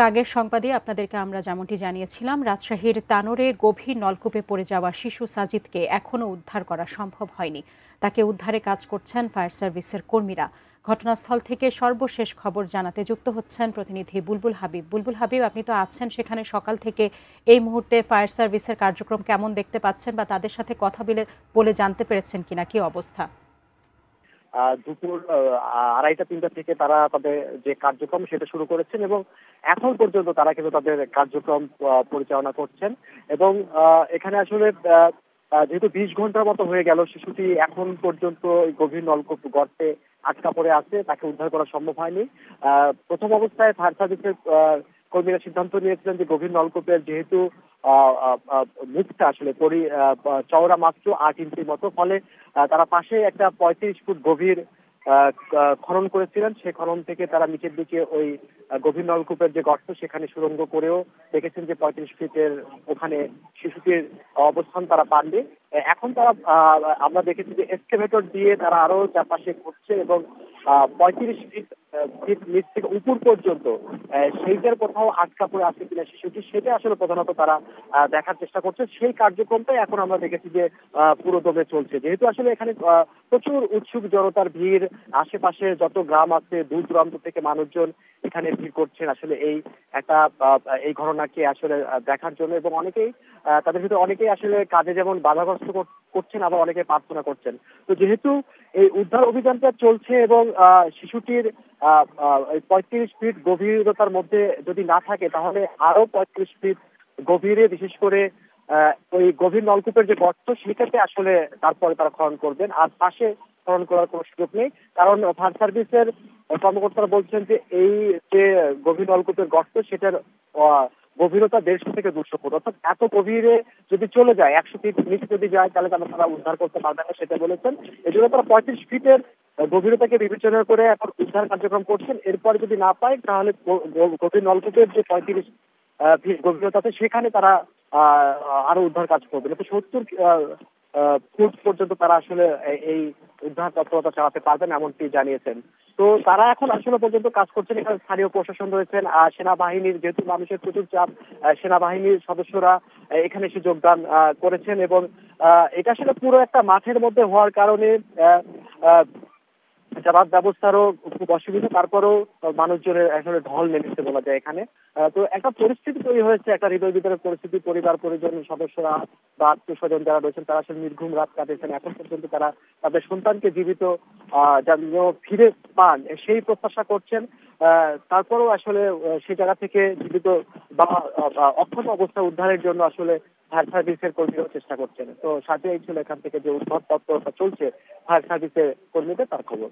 আগের সংবাদে আপনাদেরকে আমরা যেমনটি জানিয়েছিলাম, রাজশাহীর তানোরে গভীর নলকূপে পড়ে যাওয়া শিশু সাজিদকে এখনও উদ্ধার করা সম্ভব হয়নি। তাকে উদ্ধারে কাজ করছেন ফায়ার সার্ভিসের কর্মীরা। ঘটনাস্থল থেকে সর্বশেষ খবর জানাতে যুক্ত হচ্ছেন প্রতিনিধি বুলবুল হাবিব। বুলবুল হাবিব, আপনি তো আছেন সেখানে সকাল থেকে। এই মুহূর্তে ফায়ার সার্ভিসের কার্যক্রম কেমন দেখতে পাচ্ছেন বা তাদের সাথে কথা বলে জানতে পেরেছেন কিনা, কি অবস্থা? দুপুর 2:30-3টা থেকে তারা তাদের যে কার্যক্রম সেটা শুরু করেছেন এবং এখন পর্যন্ত তারা কিন্তু তাদের কার্যক্রম পরিচালনা করছেন এবং এখানে আসলে যেহেতু 20 ঘন্টার মতো হয়ে গেল, শিশুটি এখন পর্যন্ত গভীর নলকূপ গর্তে আটকা পড়ে আছে, তাকে উদ্ধার করা সম্ভব হয়নি। প্রথম অবস্থায় ফায়ার সার্ভিসের কর্মীরা সিদ্ধান্ত নিয়েছিলেন যে গভীর নলকূপের যেহেতু মুখটা আসলে চওড়া মাত্র 8 ইঞ্চির মতো, ফলে তারা পাশে একটা 35 ফুট গভীর খনন করেছিলেন। সেই খনন থেকে তারা নিচের দিকে ওই গভীর নলকূপের যে গর্ত সেখানে সুড়ঙ্গ করেও দেখেছেন যে 35 ফিটের ওখানে শিশুটির অবস্থান তারা পাননি। এখন তারা আমরা দেখেছি যে এক্সকেভেটর দিয়ে তারা আরো চারপাশে করছে এবং 35 ফিট নিচ থেকে উপর পর্যন্ত সেইটার কোথাও আটকা পড়ে আছে কিনা শিশুটি, সেটা আসলে প্রধানত তারা দেখার চেষ্টা করছে। সেই কার্যক্রমটাই এখন আমরা দেখেছি যে পুরো দমে চলছে, যেহেতু আসলে এখানে প্রচুর উৎসুক জনতার ভিড়। আশেপাশে যত গ্রাম আছে দূর দূরান্ত থেকে মানুষজন এখানে ভিড় করছেন আসলে এই ঘটনাকে আসলে দেখার জন্য, এবং অনেকেই তাদের ভিতরে অনেকেই আসলে কাজে যেমন বাধাগ্রস্ত করছেন, আবার অনেকে প্রার্থনা করছেন। তো যেহেতু এই উদ্ধার অভিযানটা চলছে এবং শিশুটির 35 ফিট গভীরতার মধ্যে যদি না থাকে তাহলে আরো 35 ফিট গভীরে, বিশেষ করে ওই গভীর নলকূপের যে গর্ত সেটাতে আসলে তারপরে তারা খনন করবেন। আর পাশে খনন করার কোনো সুযোগ নেই, কারণ ফায়ার সার্ভিসের কর্মকর্তারা বলছেন যে এই যে গভীর নলকূপের গর্ত সেটার গভীরতা 150 থেকে 200 ফুট, অর্থাৎ এত গভীরে যদি চলে যায়, 100 ফিট নিচে যদি যায় তাহলে তারা উদ্ধার করতে পারবে না, সেটা বলেছেন। এই জন্য তারা 35 ফিটের গভীরতাকে বিবেচনা করে এখন উদ্ধার কার্যক্রম করছেন। এরপরে যদি না পায় তাহলে গভীর নলকূপের যে 35 ফিট গভীরতাতে সেখানে তারা আরো উদ্ধার কাজ করবেন। 70 ফুট পর্যন্ত তারা আসলে এই উদ্ধার তৎপরতা চালাতে পারবেন এমনটি জানিয়েছেন। তো তারা এখন আসলে পর্যন্ত কাজ করছেন। এখানে স্থানীয় প্রশাসন রয়েছেন, সেনাবাহিনীর যেহেতু মানুষের প্রচুর চাপ, সেনাবাহিনীর সদস্যরা এখানে এসে যোগদান করেছেন এবং এটা আসলে পুরো একটা মাঠের মধ্যে হওয়ার কারণে যাতায়াত ব্যবস্থারও খুব অসুবিধা। তারপরেও মানুষজনের আসলে ঢল নেমেছে বলা যায় এখানে। তো একটা পরিস্থিতি তৈরি হয়েছে, একটা হৃদয় বিদারক পরিস্থিতি। পরিবার পরিজন সদস্যরা বা আত্মীয় স্বজন যারা রয়েছেন তারা আসলে নির্ঘুম রাত কাটিয়েছেন। এখন পর্যন্ত তারা তাদের সন্তানকে জীবিত যেন ফিরে পান সেই প্রত্যাশা করছেন। তারপরেও আসলে সেই জায়গা থেকে জীবিত বা অক্ষত অবস্থা উদ্ধারের জন্য আসলে ফায়ার সার্ভিসের কর্মীরাও চেষ্টা করছেন। তো সাথে এই ছিল এখান থেকে যে উদ্ধার তৎপরতা চলছে ফায়ার সার্ভিসের কর্মীদের, তার খবর।